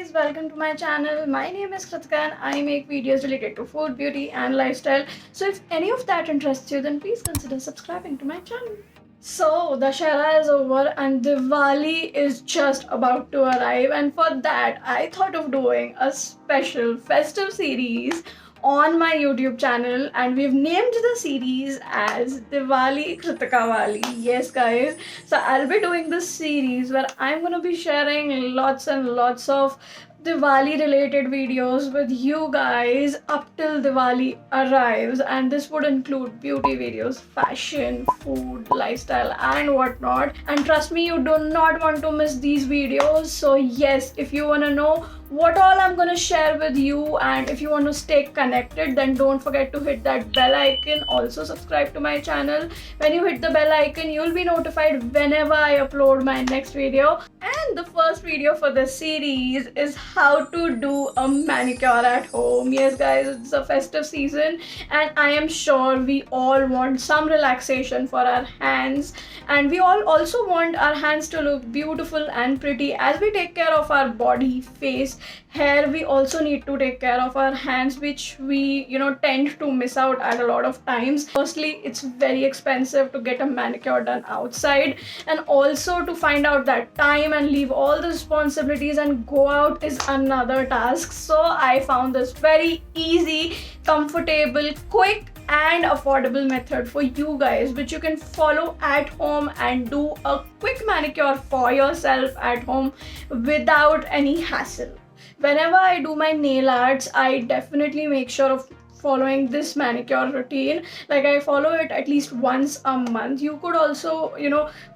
guys, welcome to my channel. My name is Kritika and I make videos related to food, beauty and lifestyle. So if any of that interests you, then please consider subscribing to my channel. So Dashera is over and Diwali is just about to arrive, and for that I thought of doing a special festive series on my YouTube channel, and we've named the series as Diwali Kritika Wali. Yes guys, so I'll be doing this series where I'm gonna be sharing lots and lots of Diwali related videos with you guys up till Diwali arrives, and this would include beauty videos, fashion, food, lifestyle and whatnot. And trust me, you do not want to miss these videos. So yes, if you want to know what all I'm gonna share with you, and if you want to stay connected, then don't forget to hit that bell icon. Also subscribe to my channel. When you hit the bell icon, you'll be notified whenever I upload my next video. And the first video for this series is how to do a manicure at home. Yes guys, it's a festive season and I am sure we all want some relaxation for our hands, and we all also want our hands to look beautiful and pretty. As we take care of our body, face, hair, we also need to take care of our hands, which we tend to miss out at a lot of times. Firstly, it's very expensive to get a manicure done outside, and also to find out that time and leave all the responsibilities and go out is another task. So I found this very easy, comfortable, quick and affordable method for you guys, which you can follow at home and do a quick manicure for yourself at home without any hassle. Whenever I do my nail arts, I definitely make sure of following this manicure routine. Like, I follow it at least once a month. You could also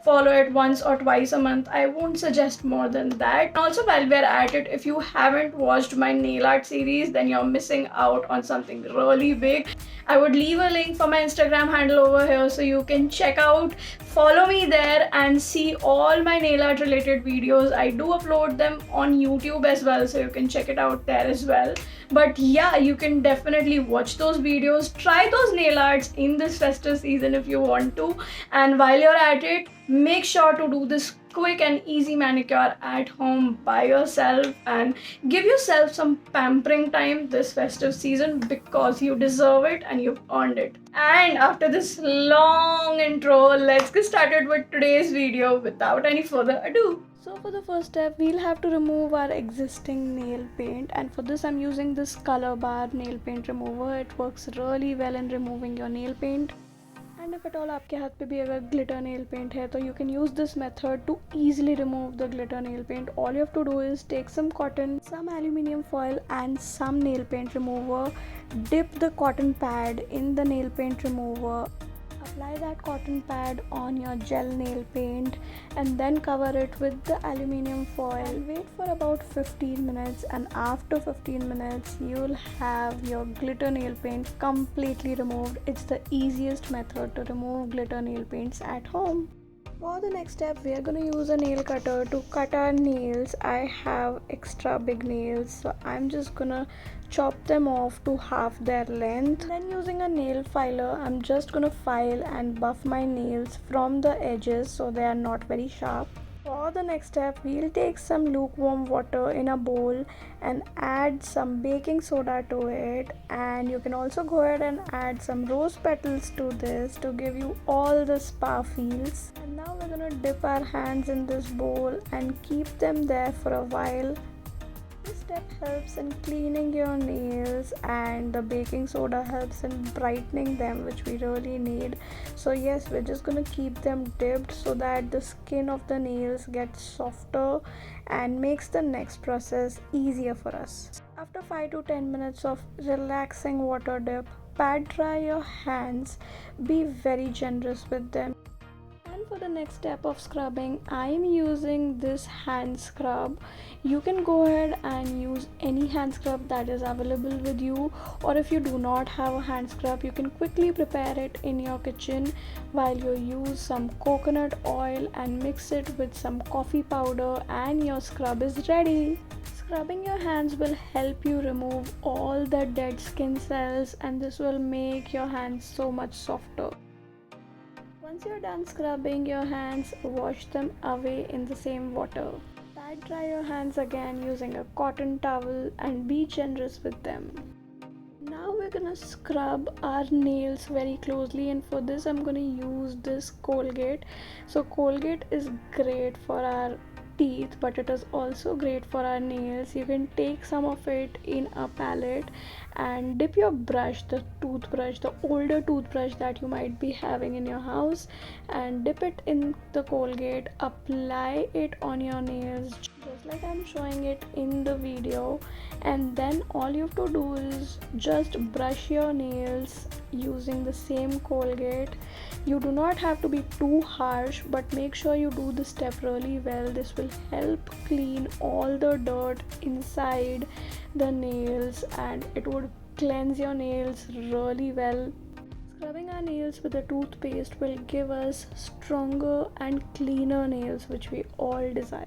follow it once or twice a month. I won't suggest more than that. And also, while we're at it, if you haven't watched my nail art series, then you're missing out on something really big. I would leave a link for my Instagram handle over here so you can check out, follow me there and see all my nail art related videos. I do upload them on YouTube as well, so you can check it out there as well. But yeah, you can definitely watch those videos, try those nail arts in this festive season if you want to. And while you're at it, make sure to do this quick and easy manicure at home by yourself and give yourself some pampering time this festive season, because you deserve it and you've earned it. And after this long intro, let's get started with today's video without any further ado. So for the first step, we'll have to remove our existing nail paint, and for this I'm using this color bar nail paint remover. It works really well in removing your nail paint. And if at all आपके हाथ पे भी अगर glitter nail paint है, तो you can use this method to easily remove the glitter nail paint. All you have to do is take some cotton, some aluminium foil and some nail paint remover. Dip the cotton pad in the nail paint remover. Apply that cotton pad on your gel nail paint and then cover it with the aluminium foil. Wait for about 15 minutes, and after 15 minutes you'll have your glitter nail paint completely removed. It's the easiest method to remove glitter nail paints at home. For the next step, we are going to use a nail cutter to cut our nails. I have extra big nails, so I'm just gonna chop them off to half their length. Then using a nail filer, I'm just gonna file and buff my nails from the edges so they are not very sharp. For the next step, we'll take some lukewarm water in a bowl and add some baking soda to it, and you can also go ahead and add some rose petals to this to give you all the spa feels. And now we're gonna dip our hands in this bowl and keep them there for a while. This step helps in cleaning your nails, and the baking soda helps in brightening them, which we really need. So yes, we're just gonna keep them dipped so that the skin of the nails gets softer and makes the next process easier for us. After 5 to 10 minutes of relaxing water dip, pat dry your hands. Be very generous with them. And for the next step of scrubbing, I am using this hand scrub. You can go ahead and use any hand scrub that is available with you, or if you do not have a hand scrub, you can quickly prepare it in your kitchen while you use some coconut oil and mix it with some coffee powder, and your scrub is ready. Scrubbing your hands will help you remove all the dead skin cells, and this will make your hands so much softer. Once you're done scrubbing your hands, wash them away in the same water. Dry your hands again using a cotton towel and be generous with them. Now we're gonna scrub our nails very closely, and for this I'm gonna use this Colgate. So Colgate is great for our teeth, but it is also great for our nails. You can take some of it in a palette and dip your brush, the toothbrush, the older toothbrush that you might be having in your house, and dip it in the Colgate, apply it on your nails just like I'm showing it in the video, and then all you have to do is just brush your nails using the same Colgate. You do not have to be too harsh, but make sure you do this step really well. This will help clean all the dirt inside the nails and it would cleanse your nails really well. Scrubbing our nails with a toothpaste will give us stronger and cleaner nails, which we all desire.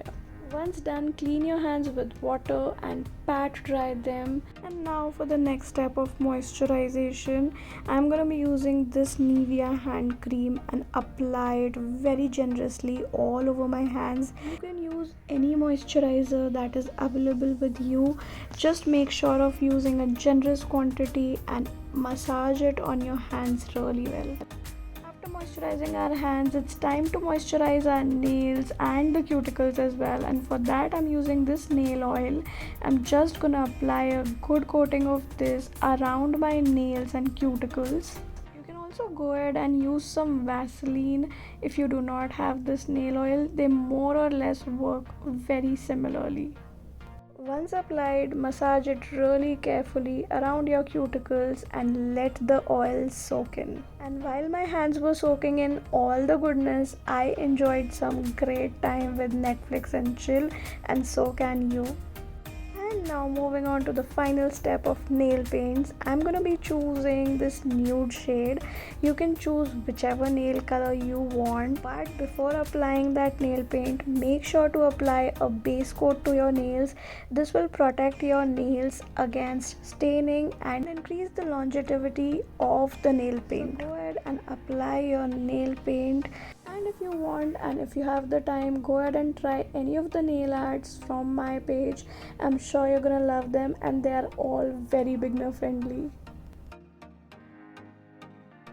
Once done, clean your hands with water and pat dry them. And now for the next step of moisturization, I'm going to be using this Nivea hand cream and apply it very generously all over my hands. You can use any moisturizer that is available with you. Just make sure of using a generous quantity and massage it on your hands really well. Moisturizing our hands, it's time to moisturize our nails and the cuticles as well, and for that I'm using this nail oil. I'm just gonna apply a good coating of this around my nails and cuticles. You can also go ahead and use some Vaseline if you do not have this nail oil. They more or less work very similarly. Once applied, massage it really carefully around your cuticles and let the oil soak in. And while my hands were soaking in all the goodness, I enjoyed some great time with Netflix and chill, and so can you. And now moving on to the final step of nail paints, I'm gonna be choosing this nude shade. You can choose whichever nail color you want, but before applying that nail paint, make sure to apply a base coat to your nails. This will protect your nails against staining and increase the longevity of the nail paint. So go ahead and apply your nail paint. And if you want and if you have the time, go ahead and try any of the nail arts from my page. I'm sure you're gonna love them, and they are all very beginner friendly.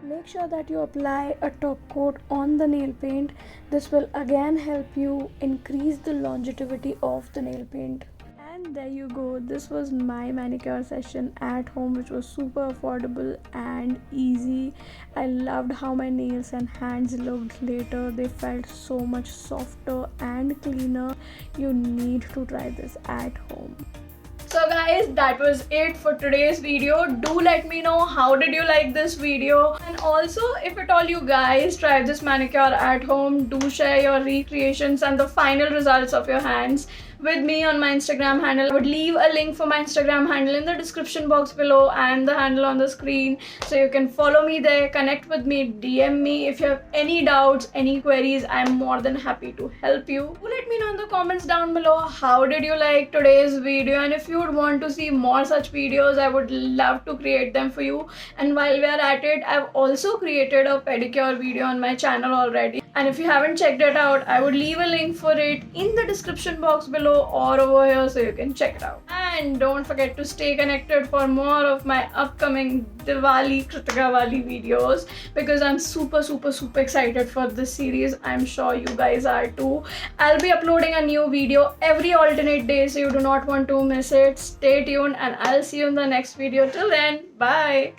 Make sure that you apply a top coat on the nail paint. This will again help you increase the longevity of the nail paint. And there you go, this was my manicure session at home, which was super affordable and easy. I loved how my nails and hands looked later. They felt so much softer and cleaner. You need to try this at home. So guys, that was it for today's video. Do let me know how did you like this video, and also if at all you guys tried this manicure at home, do share your recreations and the final results of your hands with me on my Instagram handle. I would leave a link for my Instagram handle in the description box below and the handle on the screen, so you can follow me there, connect with me, DM me if you have any doubts, any queries. I'm more than happy to help you. Do let me know in the comments down below how did you like today's video, and if you would want to see more such videos, I would love to create them for you. And while we are at it, I've also created a pedicure video on my channel already, and if you haven't checked it out, I would leave a link for it in the description box below or over here, so you can check it out. And don't forget to stay connected for more of my upcoming Diwali Kritika Wali videos, because I'm super excited for this series. I'm sure you guys are too. I'll be uploading a new video every alternate day, so you do not want to miss it. Stay tuned and I'll see you in the next video. Till then, bye.